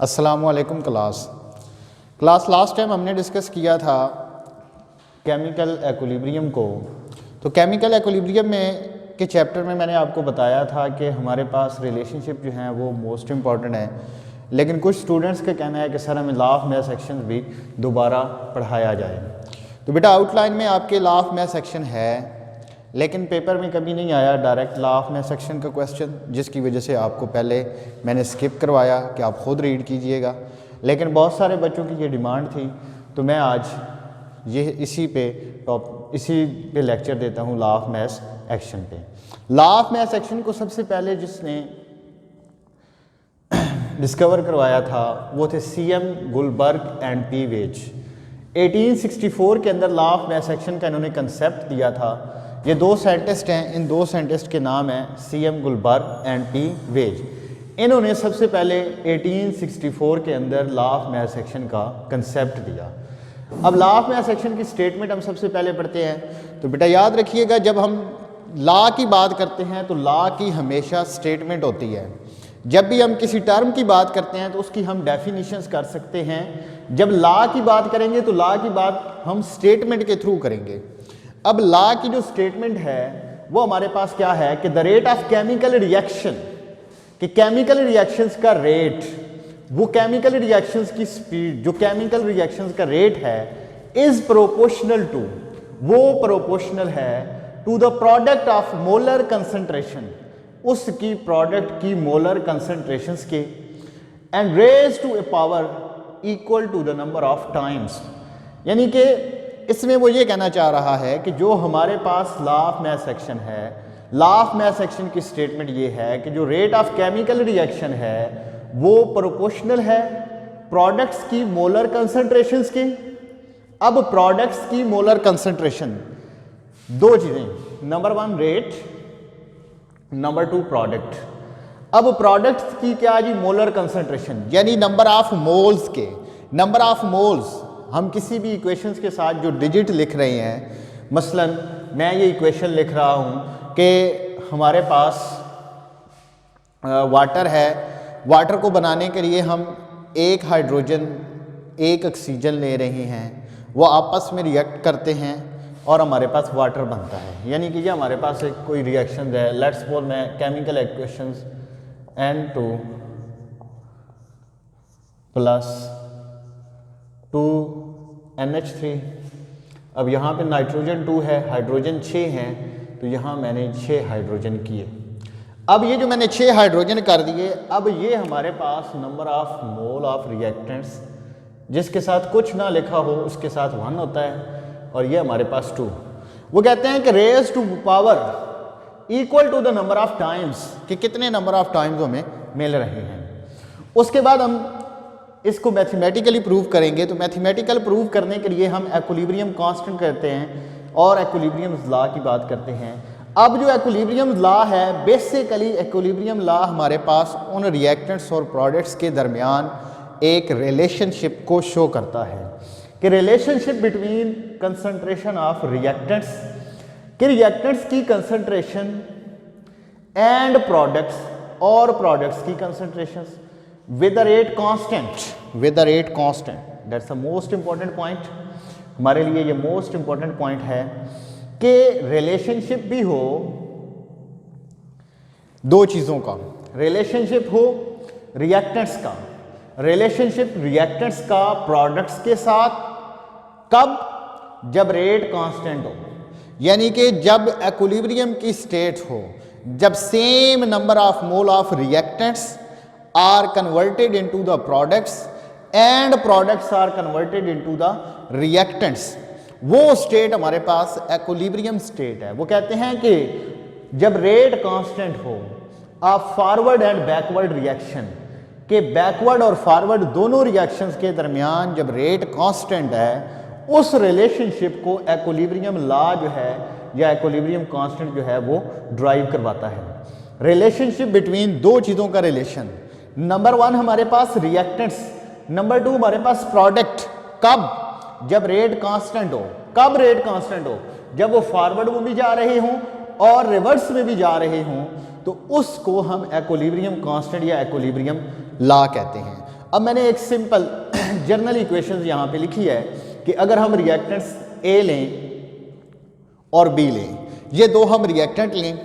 अस्सलामुअलैकुम class last time हमने discuss किया था केमिकल एक्विलिब्रियम को। तो केमिकल एक्विलिब्रियम में के चैप्टर में मैंने आपको बताया था कि हमारे पास रिलेशनशिप जो हैं वो मोस्ट इम्पॉर्टेंट है, लेकिन कुछ स्टूडेंट्स का कहना है कि सर हमें लॉ ऑफ मैथ सेक्शन भी दोबारा पढ़ाया जाए। तो बेटा आउटलाइन में आपके लॉ ऑफ मैथ सेक्शन है, लेकिन पेपर में कभी नहीं आया direct law of mass action का क्वेश्चन, जिसकी वजह से आपको पहले मैंने स्किप करवाया कि आप ख़ुद रीड कीजिएगा। लेकिन बहुत सारे बच्चों की ये डिमांड थी, तो मैं आज ये इसी पे लेक्चर देता हूँ लॉ ऑफ मैथ एक्शन पे। लॉ ऑफ मैथ सेक्शन को सबसे पहले जिसने डिस्कवर करवाया था वो थे CM Guldberg and P Waage. 1864 के अंदर लॉ ऑफ मैथ सेक्शन का इन्होंने कंसेप्ट दिया था। ये दो साइंटिस्ट हैं, इन दो साइंटिस्ट के नाम हैं CM Guldberg and P Waage. इन्होंने सबसे पहले 1864 के अंदर लॉ ऑफ मैथ सेक्शन का कंसेप्ट दिया। अब लॉ ऑफ मैथ सेक्शन की स्टेटमेंट हम सबसे पहले पढ़ते हैं। तो बेटा याद रखिएगा, जब हम लॉ की बात करते हैं तो लॉ की हमेशा स्टेटमेंट होती है। जब भी हम किसी टर्म की बात करते हैं तो उसकी हम डेफिनेशंस कर सकते हैं। जब लॉ की बात करेंगे तो लॉ की बात हम स्टेटमेंट के थ्रू करेंगे। अब लॉ की जो स्टेटमेंट है वो हमारे पास क्या है कि the rate of chemical reaction, कि केमिकल रिएक्शंस का रेट, वो केमिकल रिएक्शंस की स्पीड, जो केमिकल रिएक्शंस का रेट है इज प्रोपोर्शनल टू, वो प्रोपोर्शनल है to the product of molar concentration, उसकी प्रोडक्ट की मोलर कंसंट्रेशंस के, and raise to a power equal to the number of times. यानी कि इसमें वो ये कहना चाह रहा है कि जो हमारे पास लॉ ऑफ मैथ सेक्शन है, लॉ ऑफ मैथ सेक्शन की स्टेटमेंट ये है कि जो रेट ऑफ केमिकल रिएक्शन है वो प्रोपोर्शनल है प्रोडक्ट्स की मोलर कंसंट्रेशंस के। अब प्रोडक्ट्स की मोलर कंसंट्रेशन, दो चीजें, नंबर 1 रेट, नंबर 2 प्रोडक्ट। अब प्रोडक्ट्स की क्या जी, मोलर कंसंट्रेशन, यानी नंबर ऑफ मोल्स के, नंबर ऑफ मोल्स। हम किसी भी इक्वेशंस के साथ जो डिजिट लिख रहे हैं, मसलन मैं ये इक्वेशन लिख रहा हूँ कि हमारे पास वाटर है, वाटर को बनाने के लिए हम एक हाइड्रोजन एक ऑक्सीजन ले रहे हैं, वो आपस में रिएक्ट करते हैं और हमारे पास वाटर बनता है। यानी कि ये हमारे पास एक कोई रिएक्शन है, लेट्स सपोज मैं chemical equations N2 plus 2NH3। अब यहाँ पे नाइट्रोजन 2 है, हाइड्रोजन 6 हैं, तो यहाँ मैंने 6 हाइड्रोजन किए। अब ये जो मैंने 6 हाइड्रोजन कर दिए, अब ये हमारे पास number of mole of reactants, जिसके साथ कुछ ना लिखा हो उसके साथ 1 होता है, और ये हमारे पास 2। वो कहते हैं कि raise to power equal to the number of times, कि कितने नंबर ऑफ टाइम्स हमें मिल रहे हैं। उसके बाद हम इसको मैथमेटिकली प्रूव करेंगे। तो मैथमेटिकल प्रूव करने के लिए हम एक्विलिब्रियम कांस्टेंट करते हैं और एक्विलिब्रियम लॉ की बात करते हैं। अब जो एक्विलिब्रियम लॉ है, बेसिकली एक्विलिब्रियम लॉ हमारे पास उन रिएक्टेंट्स और प्रोडक्ट्स के दरमियान एक रिलेशनशिप को शो करता है, कि relationship between concentration of reactants, कि रिएक्टेंट्स की कंसंट्रेशन एंड प्रोडक्ट्स, और प्रोडक्ट्स की concentrations with the rate constant, with the rate constant. That's the most important point, हमारे लिए ये मोस्ट इंपॉर्टेंट पॉइंट है कि रिलेशनशिप भी हो दो चीजों का, रिलेशनशिप हो रिएक्टेंट्स का, रिलेशनशिप रिएक्टेंट्स का प्रोडक्ट्स के साथ, कब, जब रेट कांस्टेंट हो, यानी कि जब एक्विलिब्रियम की स्टेट हो, जब same number of mole of reactants are converted into the products and products are converted into the reactants, वो स्टेट हमारे पास एक्विलिब्रियम स्टेट है। वो कहते हैं कि जब रेट कांस्टेंट हो, आप फॉरवर्ड एंड बैकवर्ड रिएक्शन के, बैकवर्ड और फॉरवर्ड दोनों रिएक्शंस के दरमियान जब रेट कांस्टेंट है, उस रिलेशनशिप को एक्विलिब्रियम लॉ जो है या एक्विलिब्रियम कांस्टेंट जो है वो ड्राइव करवाता है। रिलेशनशिप बिटवीन दो चीज़ों का रिलेशन, नंबर 1 हमारे पास रिएक्टेंट्स, नंबर 2 हमारे पास प्रोडक्ट। कब, जब रेट कांस्टेंट हो। कब रेट कांस्टेंट हो, जब वो फॉरवर्ड में भी जा रहे हों और रिवर्स में भी जा रहे हों, तो उसको हम एक्विलिब्रियम कांस्टेंट या एक्विलिब्रियम लॉ कहते हैं। अब मैंने एक सिंपल जर्नल इक्वेशंस यहाँ पे लिखी है कि अगर हम रिएक्टेंट्स ए लें और बी लें, ये दो हम रिएक्टेंट लें,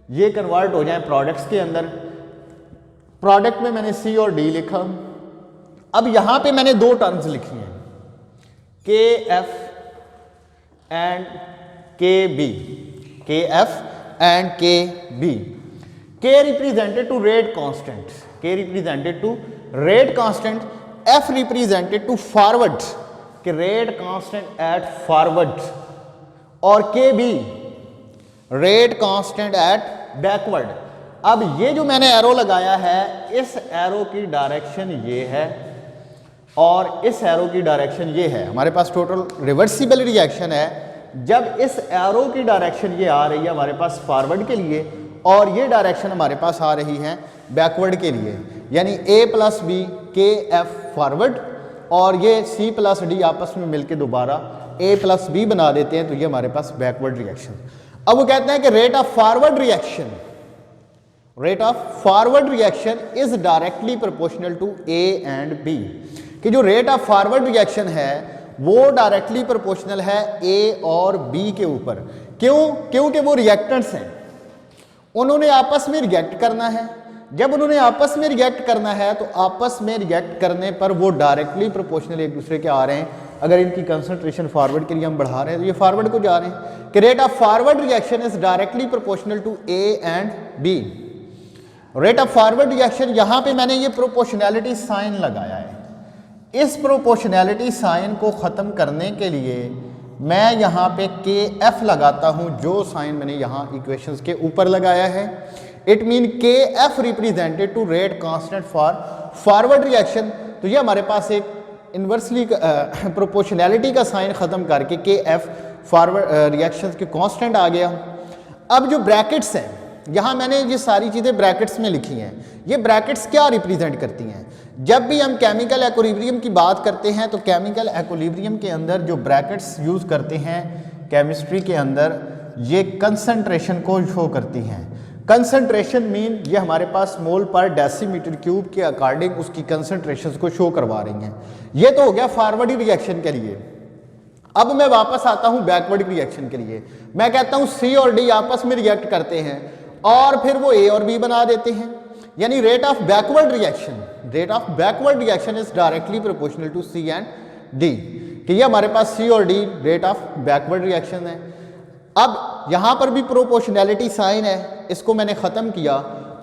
ये कन्वर्ट हो जाएं प्रोडक्ट्स के अंदर। प्रोडक्ट में मैंने सी और डी लिखा। अब यहाँ पे मैंने दो टर्म्स लिखी हैं, K F and K B, K F and K B. K represented to rate constant, K represented to rate constant, F represented to forward, कि रेट कांस्टेंट एट फॉरवर्ड, और K B rate constant at backward. अब ये जो मैंने arrow लगाया है, इस arrow की डायरेक्शन ये है और इस एरो की डायरेक्शन ये है। हमारे पास टोटल रिवर्सिबल रिएक्शन है। जब इस एरो की डायरेक्शन ये आ रही है हमारे पास फॉरवर्ड के लिए, और ये डायरेक्शन हमारे पास आ रही है बैकवर्ड के लिए, यानी ए plus B K F forward और ये सी प्लस डी आपस में मिलकर दोबारा ए प्लस बी बना देते हैं, तो ये हमारे पास बैकवर्ड रिएक्शन। अब वो कहते हैं कि rate of forward reaction, rate of forward reaction is directly proportional to A and B, कि जो रेट ऑफ फॉरवर्ड रिएक्शन है वो डायरेक्टली प्रोपोर्शनल है ए और बी के ऊपर। क्यों? क्योंकि वो रिएक्टेंट्स हैं, उन्होंने आपस में रिएक्ट करना है। जब उन्होंने आपस में रिएक्ट करना है तो आपस में रिएक्ट करने पर वो डायरेक्टली प्रोपोर्शनल एक दूसरे के आ रहे हैं। अगर इनकी कंसंट्रेशन फॉरवर्ड के लिए हम बढ़ा रहे हैं तो ये फॉरवर्ड को जा रहे हैं, कि rate of forward reaction is directly proportional to A and B. Rate of forward reaction, यहां पे मैंने ये प्रोपोर्शनैलिटी साइन लगाया है। इस प्रोपोर्शनैलिटी साइन को ख़त्म करने के लिए मैं यहाँ पे के एफ लगाता हूँ, जो साइन मैंने यहाँ इक्वेशंस के ऊपर लगाया है। It mean K F represented to rate constant for forward reaction. तो ये हमारे पास एक इन्वर्सली प्रोपोर्शनैलिटी का साइन ख़त्म करके के एफ फॉरवर्ड रिएक्शंस के कांस्टेंट आ गया। अब जो ब्रैकेट्स हैं, यहाँ मैंने ये सारी चीज़ें ब्रैकेट्स में लिखी हैं। ये ब्रैकेट्स क्या रिप्रेजेंट करती हैं? जब भी हम केमिकल इक्विलिब्रियम की बात करते हैं तो केमिकल इक्विलिब्रियम के अंदर जो ब्रैकेट्स यूज़ करते हैं केमिस्ट्री के अंदर, ये कंसंट्रेशन को शो करती हैं। कंसंट्रेशन मीन ये हमारे पास मोल पर डेसीमीटर क्यूब के अकॉर्डिंग उसकी कंसंट्रेशन को शो करवा रही हैं। ये तो हो गया फॉरवर्ड रिएक्शन के लिए। अब मैं वापस आता हूँ बैकवर्ड रिएक्शन के लिए। मैं कहता हूँ सी और डी आपस में रिएक्ट करते हैं और फिर वो ए और बी बना देते हैं, यानी rate of backward reaction, rate of backward reaction is directly proportional to C and D, कि ये हमारे पास सी और D rate of backward reaction है। अब यहां पर भी प्रोपोर्शनैलिटी साइन है, इसको मैंने खत्म किया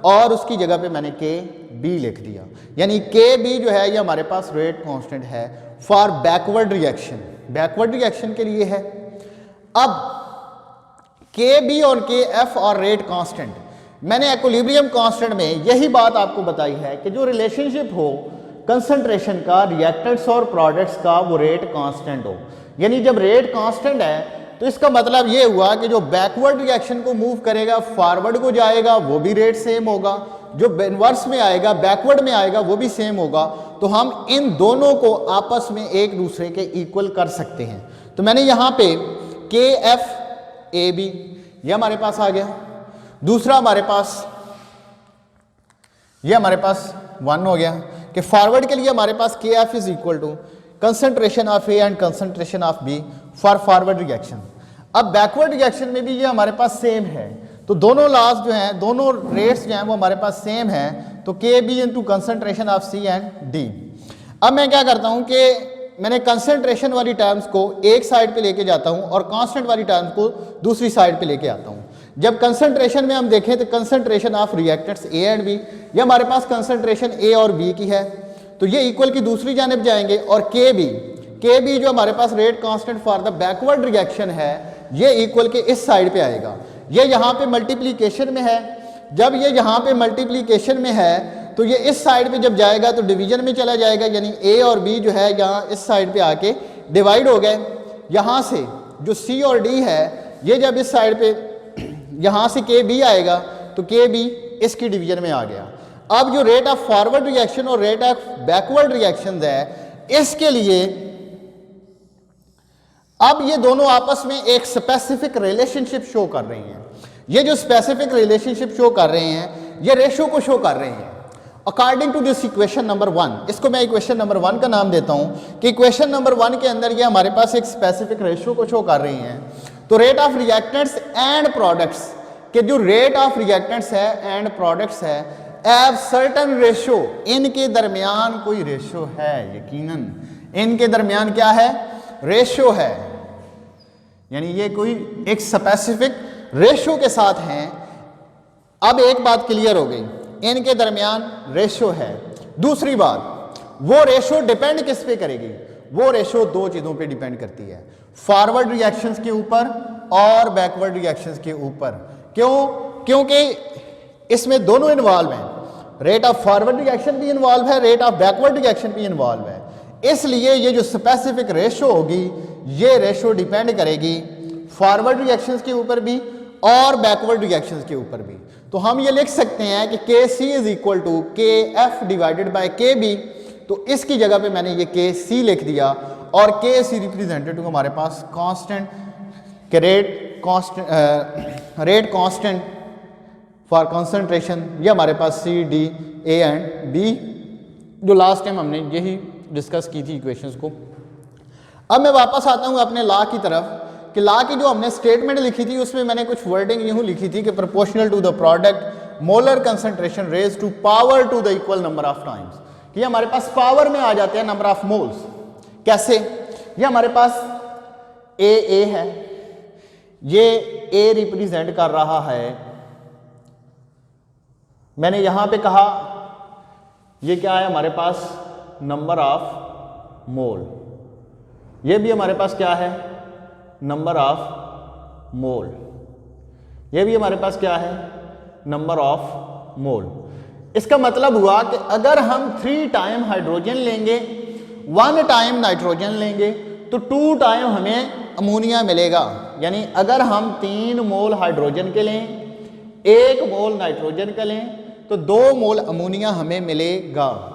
और उसकी जगह पे मैंने के बी लिख दिया, यानी के बी जो है ये हमारे पास रेट कांस्टेंट है for backward reaction, backward reaction के लिए है। अब के बी और के एफ और रेट कांस्टेंट, मैंने इक्विलिब्रियम कांस्टेंट में यही बात आपको बताई है कि जो रिलेशनशिप हो कंसंट्रेशन का रिएक्टेंट्स और प्रोडक्ट्स का वो रेट कांस्टेंट हो। यानी जब रेट कांस्टेंट है तो इसका मतलब ये हुआ कि जो बैकवर्ड रिएक्शन को मूव करेगा फॉरवर्ड को जाएगा वो भी रेट सेम होगा, जो इनवर्स में आएगा बैकवर्ड में आएगा वो भी सेम होगा। तो हम इन दोनों को आपस में एक दूसरे के इक्वल कर सकते हैं। तो मैंने यहाँ पे के एफ ए बी ये हमारे पास आ गया। दूसरा हमारे पास ये हमारे पास 1 हो गया कि फॉरवर्ड के लिए हमारे पास K F is equal to concentration of A and concentration of B for forward reaction. अब बैकवर्ड रिएक्शन में भी ये हमारे पास सेम है, तो दोनों लॉस जो हैं, दोनों रेट्स जो हैं वो हमारे पास सेम हैं, तो K B into concentration of C and D. अब मैं क्या करता हूं कि मैंने कंसंट्रेशन वाली टर्म्स को एक साइड पे लेके जाता हूं और कांस्टेंट वाली टर्म्स को दूसरी साइड पे लेके आता हूं। जब कंसंट्रेशन में हम देखें तो concentration of reactants A and B, ये हमारे पास कंसंट्रेशन ए और बी की है, तो ये इक्वल की दूसरी जानिब जाएंगे। और के बी जो हमारे पास rate constant for the backward reaction है, ये इक्वल के इस साइड पे आएगा। ये यहाँ पे मल्टीप्लीकेशन में है, जब ये यहाँ पे मल्टीप्लीकेशन में है तो ये इस साइड पे जब जाएगा तो डिवीजन में चला जाएगा, यानी ए और बी जो है यहाँ इस साइड पे आके डिवाइड हो गए। यहाँ से जो सी और डी है ये जब इस साइड पे यहाँ से के बी आएगा तो के बी इसकी डिवीजन में आ गया। अब जो रेट ऑफ फॉरवर्ड रिएक्शन और रेट ऑफ बैकवर्ड रिएक्शन है, इसके लिए अब ये दोनों आपस में एक स्पेसिफिक रिलेशनशिप शो कर रही हैं। ये जो स्पेसिफिक रिलेशनशिप शो कर रहे हैं ये रेशो को शो कर रहे हैं। According to this equation number 1, इसको मैं इक्वेशन नंबर 1 का नाम देता हूं कि इक्वेशन नंबर 1 के अंदर ये हमारे पास एक स्पेसिफिक रेशियो को शो कर रही हैं। तो rate of reactants and products के जो रेट ऑफ रिएक्टेंट्स है एंड प्रोडक्ट्स है एव सर्टन रेशियो, इनके दरमियान कोई रेशियो है, यकीनन इनके दरमियान क्या है, रेशियो है, यानी ये कोई एक स्पेसिफिक रेशियो के साथ हैं। अब एक बात क्लियर हो गई, इनके दरमियान रेशियो है। दूसरी बात, वो रेशियो डिपेंड किस पे करेगी, वो रेशियो दो चीजों पे डिपेंड करती है, फॉरवर्ड रिएक्शंस के ऊपर और बैकवर्ड रिएक्शंस के ऊपर। क्यों? क्योंकि इसमें दोनों इन्वॉल्व हैं, रेट ऑफ फॉरवर्ड रिएक्शन भी इन्वॉल्व है, रेट ऑफ बैकवर्ड रिएक्शन भी इन्वॉल्व है। इसलिए ये जो स्पेसिफिक रेशियो होगी, ये रेशियो डिपेंड करेगी फॉरवर्ड रिएक्शंस के ऊपर भी और बैकवर्ड रिएक्शंस के ऊपर भी। तो हम ये लिख सकते हैं कि KC is equal to KF divided by KB। तो इसकी जगह पे मैंने ये KC लिख दिया और KC रिप्रेजेंटेटिव हमारे पास कांस्टेंट के रेट कांस्टेंट फॉर कंसंट्रेशन, ये हमारे पास C, D, A and B, जो लास्ट टाइम हमने यही डिस्कस की थी इक्वेशंस को। अब मैं वापस आता हूँ अपने लॉ की तरफ कि लॉ की जो हमने स्टेटमेंट लिखी थी उसमें मैंने कुछ वर्डिंग यूं लिखी थी कि proportional to the product molar concentration raise to power to the equal number of times, कि ये हमारे पास पावर में आ जाते हैं नंबर ऑफ मोल्स। कैसे? ये हमारे पास A है, ये A रिप्रेजेंट कर रहा है, मैंने यहां पे कहा ये क्या है हमारे पास नंबर ऑफ मोल, ये भी हमारे पास क्या है नंबर ऑफ मोल, ये भी हमारे पास क्या है नंबर ऑफ मोल। इसका मतलब हुआ कि अगर हम 3 टाइम हाइड्रोजन लेंगे, 1 टाइम नाइट्रोजन लेंगे तो 2 टाइम हमें अमोनिया मिलेगा। यानी अगर हम 3 मोल हाइड्रोजन के लें, 1 मोल नाइट्रोजन का लें तो 2 मोल अमोनिया हमें मिलेगा।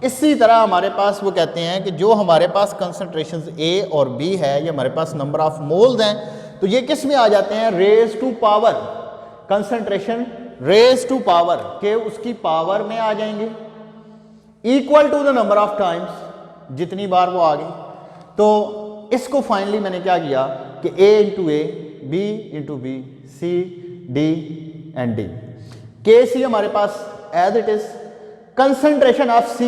इसी तरह हमारे पास वो कहते हैं कि जो हमारे पास कंसंट्रेशंस A और B है, ये हमारे पास नंबर ऑफ मोल्स हैं, तो ये किस में आ जाते हैं raise to power, concentration raise to power के उसकी पावर में आ जाएंगे, equal to the number of times, जितनी बार वो आ गई। तो इसको फाइनली मैंने क्या किया कि A into A, B into B, C, D and D। KC हमारे पास as it is, concentration of C,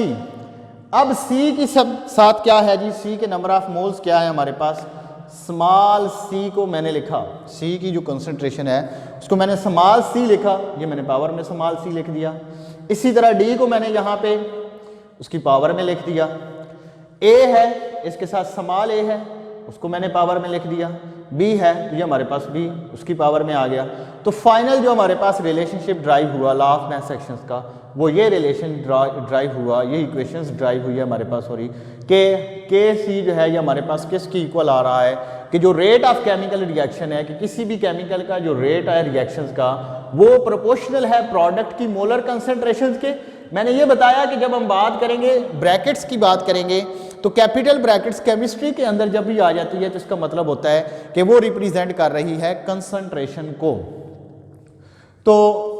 अब C की सब साथ क्या है जी, C के नंबर ऑफ मोल्स क्या है हमारे पास, स्मॉल c को मैंने लिखा, C की जो कंसंट्रेशन है उसको मैंने स्मॉल c लिखा, ये मैंने पावर में स्मॉल c लिख दिया। इसी तरह D को मैंने यहाँ पे उसकी पावर में लिख दिया, A है इसके साथ स्मॉल a है उसको मैंने पावर में लिख दिया, B है तो ये हमारे पास B उसकी पावर में आ गया। तो फाइनल जो हमारे पास रिलेशनशिप ड्राइव हुआ लॉ ऑफ मैथ सेक्शंस का, वो ये रिलेशन ड्राइव हुआ, ये इक्वेशंस ड्राइव हुई है हमारे पास, सॉरी KC जो है ये हमारे पास किसकी इक्वल आ रहा है कि जो रेट ऑफ केमिकल रिएक्शन है, कि किसी भी केमिकल का जो रेट है रिएक्शंस का वो प्रोपोर्शनल है प्रोडक्ट की मोलर कंसंट्रेशंस के। मैंने ये बताया कि जब हम बात करेंगे ब्रैकेट्स की बात करेंगे तो कैपिटल ब्रैकेट्स केमिस्ट्री के अंदर जब भी आ जाती है तो इसका मतलब होता है कि वो रिप्रेजेंट कर रही है कंसंट्रेशन को। तो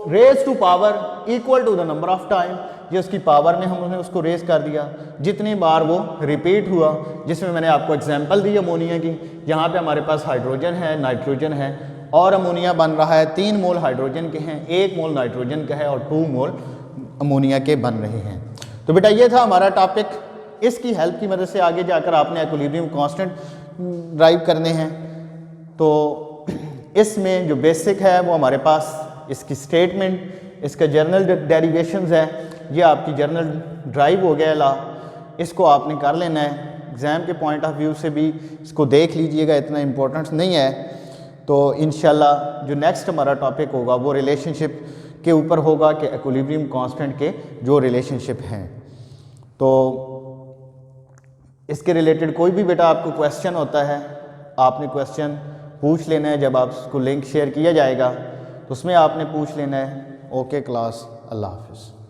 raise to power equal to the number of time, ये उसकी पावर में हमने उसको रेज कर दिया जितनी बार वो रिपीट हुआ, जिसमें मैंने आपको एग्जांपल दी अमोनिया की। यहाँ पे हमारे पास हाइड्रोजन है, नाइट्रोजन है और अमोनिया बन रहा है, 3 मोल हाइड्रोजन के हैं, 1 मोल नाइट्रोजन का है और 2 मोल अमोनिया के बन रहे हैं। तो बेटा ये था हमारा टॉपिक, इसकी हेल्प की मदद से आगे जाकर आपने इक्विलिब्रियम कांस्टेंट ड्राइव करने हैं। तो इसमें जो बेसिक है वो हमारे पास इसकी स्टेटमेंट, इसका जर्नल डेरिवेशंस है, ये आपकी जर्नल ड्राइव हो गया ला, इसको आपने कर लेना है। एग्ज़ाम के पॉइंट ऑफ व्यू से भी इसको देख लीजिएगा, इतना इम्पोर्टेंस नहीं है। तो इंशाल्लाह जो नेक्स्ट हमारा टॉपिक होगा वो रिलेशनशिप के ऊपर होगा कि इक्विलिब्रियम कांस्टेंट के जो रिलेशनशिप हैं। तो इसके रिलेटेड कोई भी बेटा आपको क्वेश्चन होता है, आपने क्वेश्चन पूछ लेना है, जब आपको लिंक शेयर किया जाएगा तो उसमें आपने पूछ लेना है। ओके क्लास, अल्लाह हाफिज़।